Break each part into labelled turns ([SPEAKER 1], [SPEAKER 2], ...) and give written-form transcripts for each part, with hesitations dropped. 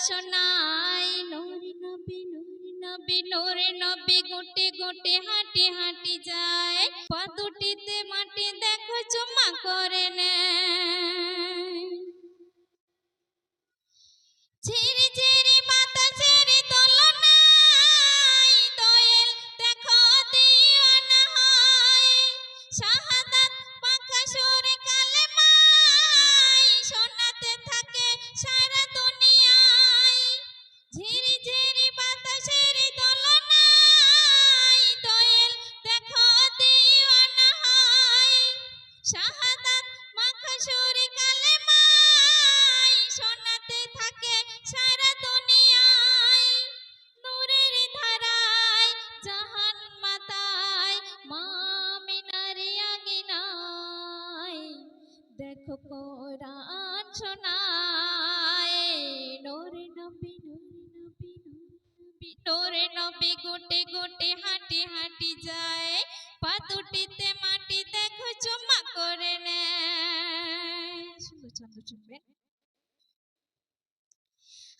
[SPEAKER 1] শোনাই। নূরে নবী নূরে নবী নূরে নবী গোটে গোটে হাঁটি হাঁটি যায়, পা দুটিতে মাটি দেখো চুমা করে নেয়। ঝিরি ঝিরি বাতাসের দোলনায় দোয়েল দেখো দিওয়ানা হয়, শাহাদাত পাখা সুরে কালেমায় শোনাতে থাকে সারা দুনিয়ায়। ঝিরি ঝিরি বাতাসের দোলনায় দোয়েল দেখো দিওয়ানা হয়, শাহাদাত পাখা সুরে কালেমায় শোনাতে থাকে সারা দুনিয়ায়। নূরের ধারায় জাহান মাতায় মা আমিনার আঙিনায় দেখো কোরআন শোনায়। নূরে নবী নূরে নবী নূরে নবী গোটে গোটে হাঁটি হাঁটি যায়, পা দুটিতে মাটি দেখো চুমা করে নেয়। সুন্দর ছন্দ শুনবেন।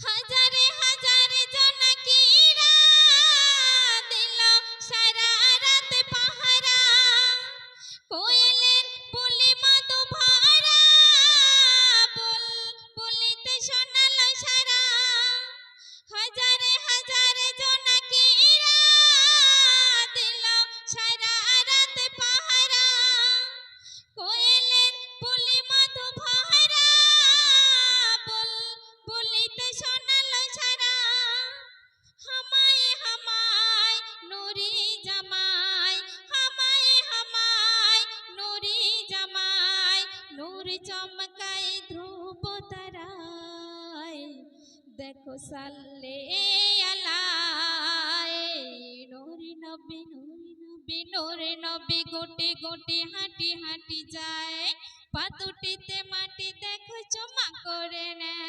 [SPEAKER 1] হাজারে হাজারে জোনাকিরা দিল সারা রাত পাহারা, কোয়েলের বুলি মধু ভরা বলিতে শোনালো সারা। হাজারে হাজারে জোনাকিরা দিল সারা রাত পাহারা, কোয়েলের বুলি মধু ভরা বলিতে শোনালো সারা। হামায় হামায় নুরি জামাই, হামায় হামায় নুরি জামাই, নূর চমকায় ধ্রুব তারায় দেখো সাল্লে আলায়। নূরে নবী নূরে নবী নূরে নবী গোটে গোটে হাঁটি হাঁটি যায়, পা দুটিতে মাটি দেখো চুমা করে নেয়।